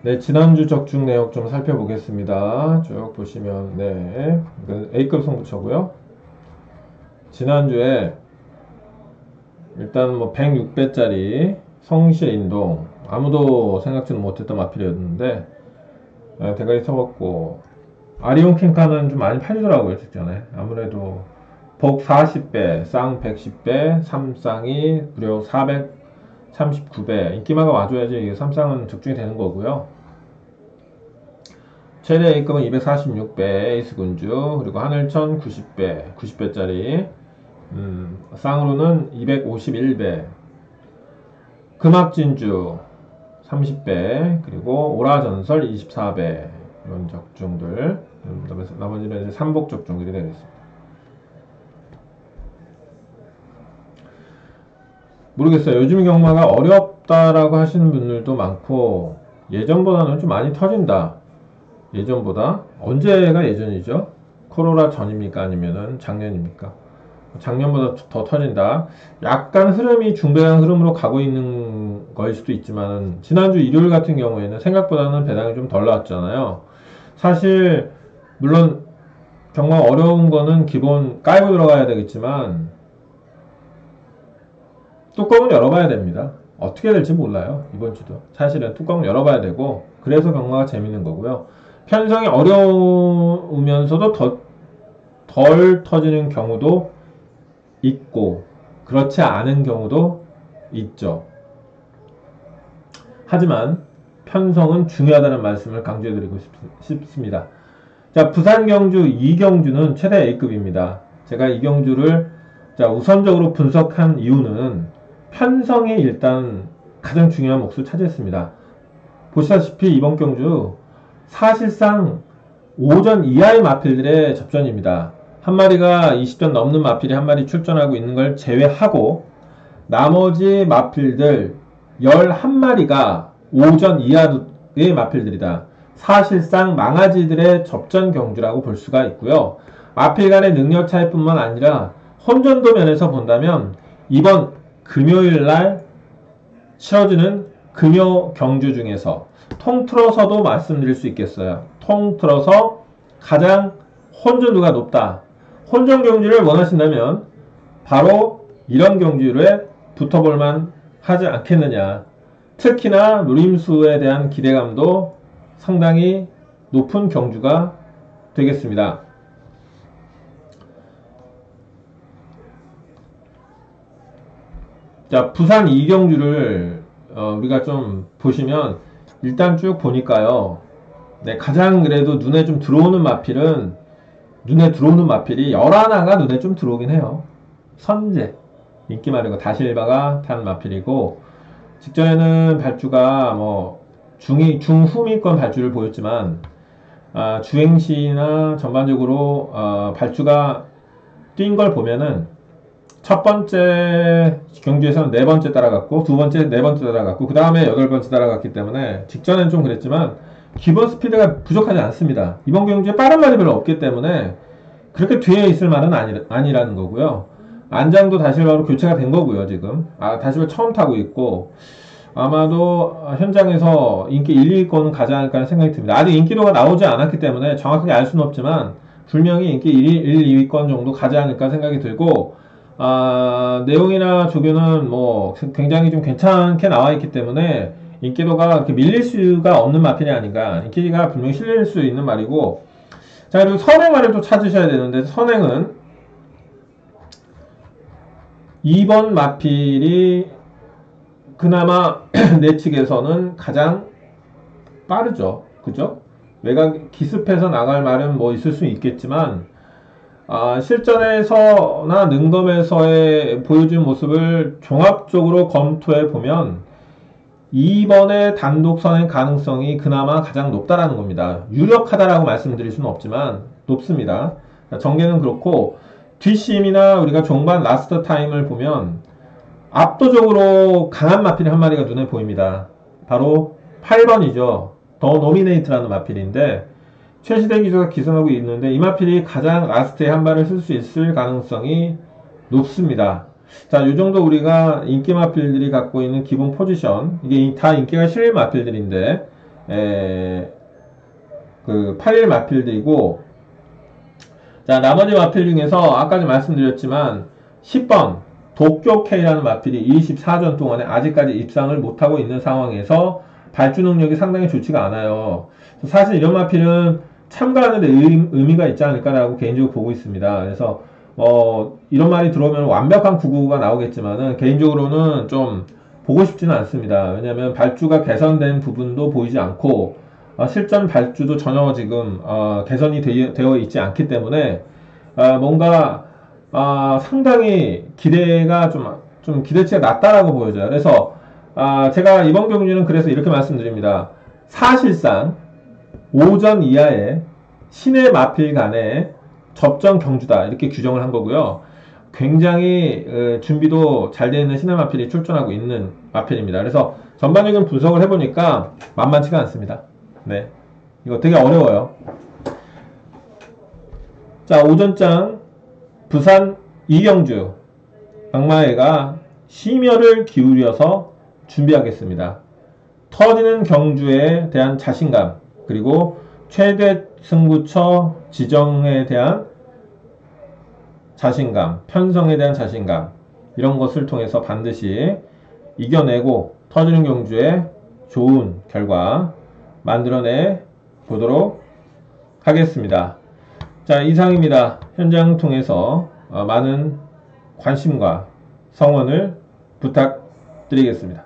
네, 지난주 적중 내역 좀 살펴보겠습니다. 쭉 보시면, 네, 이건 A급 승부처고요. 지난주에 일단 뭐 106배짜리 성실인동, 아무도 생각지는 못했던 마필이었는데 대가리 쳐봤고, 아리온 킹카는 좀 많이 팔리더라고요, 직전에. 아무래도 복 40배, 쌍 110배, 삼쌍이 무려 439배. 인기마가 와줘야지 이게 삼쌍은 적중이 되는 거고요. 최대 A급은 246배 에이스 군주, 그리고 하늘천 90배, 90배짜리, 쌍으로는 251배, 금합진주 30배, 그리고 오라전설 24배, 이런 적중들, 나머지는 이제 삼복 적중들이 되겠습니다. 모르겠어요. 요즘 경마가 어렵다라고 하시는 분들도 많고, 예전보다는 좀 많이 터진다. 예전보다. 언제가 예전이죠? 코로나 전입니까? 아니면은 작년입니까? 작년보다 더 터진다. 약간 흐름이 중배당 흐름으로 가고 있는 거일 수도 있지만, 지난주 일요일 같은 경우에는 생각보다는 배당이 좀 덜 나왔잖아요. 사실, 물론, 경마 어려운 거는 기본 깔고 들어가야 되겠지만, 뚜껑은 열어봐야 됩니다. 어떻게 될지 몰라요. 이번 주도. 사실은 뚜껑 열어봐야 되고, 그래서 경마가 재밌는 거고요. 편성이 어려우면서도 덜 터지는 경우도 있고, 그렇지 않은 경우도 있죠. 하지만, 편성은 중요하다는 말씀을 강조해드리고 싶습니다. 자, 부산 경주 이경주는 최대 A급입니다. 제가 이경주를 우선적으로 분석한 이유는 편성이 일단 가장 중요한 몫을 차지했습니다. 보시다시피 이번 경주 사실상 오전 이하의 마필들의 접전입니다. 한 마리가 20전 넘는 마필이 한 마리 출전하고 있는 걸 제외하고 나머지 마필들 11마리가 오전 이하의 마필들이다. 사실상 망아지들의 접전 경주라고 볼 수가 있고요. 마필 간의 능력 차이뿐만 아니라 혼전도 면에서 본다면 이번 금요일날 치러지는 금요 경주 중에서 통틀어서도 말씀드릴 수 있겠어요. 통틀어서 가장 혼전도가 높다. 혼전 경주를 원하신다면 바로 이런 경주에 붙어볼만 하지 않겠느냐. 특히나 누림수에 대한 기대감도 상당히 높은 경주가 되겠습니다. 자, 부산 이경주를 우리가 좀 보시면 일단 쭉 보니까요. 네, 가장 그래도 눈에 좀 들어오는 마필은 눈에 들어오는 마필이 11화가 눈에 좀 들어오긴 해요. 선제, 인기 많은 거 다실바가 탄 마필이고 직전에는 발주가 뭐 중후미권 발주를 보였지만 주행시나 전반적으로 발주가 뛴 걸 보면은 첫 번째 경주에서는 네 번째 따라갔고 두 번째 네 번째 따라갔고 그 다음에 여덟 번째 따라갔기 때문에 직전엔 좀 그랬지만 기본 스피드가 부족하지 않습니다. 이번 경주에 빠른 말이 별로 없기 때문에 그렇게 뒤에 있을 말은 아니라는 거고요. 안장도 다시바로 교체가 된 거고요. 지금 다시바 처음 타고 있고 아마도 현장에서 인기 1, 2위권은 가지 않을까 하는 생각이 듭니다. 아직 인기도가 나오지 않았기 때문에 정확하게 알 수는 없지만 분명히 인기 1, 2위권 정도 가지 않을까 생각이 들고 내용이나 조교는 뭐 굉장히 좀 괜찮게 나와 있기 때문에 인기도가 그렇게 밀릴 수가 없는 마필이 아닌가. 인기가 분명히 실릴 수 있는 말이고. 자, 그리고 선행말을 또 찾으셔야 되는데, 선행은 2번 마필이 그나마 내 측에서는 가장 빠르죠. 그죠? 외곽 기습해서 나갈 말은 뭐 있을 수 있겠지만, 실전에서나 능검에서의 보여준 모습을 종합적으로 검토해 보면 2번의 단독 선행 가능성이 그나마 가장 높다라는 겁니다. 유력하다라고 말씀드릴 수는 없지만 높습니다. 전개는 그렇고 뒷심이나 우리가 종반 라스트 타임을 보면 압도적으로 강한 마필이 한 마리가 눈에 보입니다. 바로 8번이죠. 더 노미네이트라는 마필인데 최시대 기수가 기승하고 있는데 이 마필이 가장 라스트에 한 발을 쓸 수 있을 가능성이 높습니다. 자, 이 정도 우리가 인기 마필들이 갖고 있는 기본 포지션, 이게 다 인기가 실린 마필들인데 그 8일 마필들이고, 자, 나머지 마필 중에서 아까도 말씀드렸지만 10번 도쿄 K라는 마필이 24전 동안에 아직까지 입상을 못하고 있는 상황에서 발주 능력이 상당히 좋지가 않아요. 사실 이런 마필은 참가하는 데 의미가 있지 않을까라고 개인적으로 보고 있습니다. 그래서 이런 말이 들어오면 완벽한 999가 나오겠지만은 개인적으로는 좀 보고 싶지는 않습니다. 왜냐하면 발주가 개선된 부분도 보이지 않고 실전 발주도 전혀 지금 개선이 되어 있지 않기 때문에 뭔가 상당히 기대가 좀 기대치가 낮다라고 보여져요. 그래서 제가 이번 경기는 그래서 이렇게 말씀드립니다. 사실상 오전 이하의 신의 마필 간의 접전 경주다 이렇게 규정을 한 거고요. 굉장히 준비도 잘 되어 있는 신의 마필이 출전하고 있는 마필입니다. 그래서 전반적인 분석을 해보니까 만만치가 않습니다. 네, 이거 되게 어려워요. 자, 오전장 부산 이경주 악마회가 심혈을 기울여서 준비하겠습니다. 터지는 경주에 대한 자신감, 그리고 최대 승부처 지정에 대한 자신감, 편성에 대한 자신감, 이런 것을 통해서 반드시 이겨내고 터지는 경주에 좋은 결과 만들어내 보도록 하겠습니다. 자, 이상입니다. 현장 통해서 많은 관심과 성원을 부탁드리겠습니다.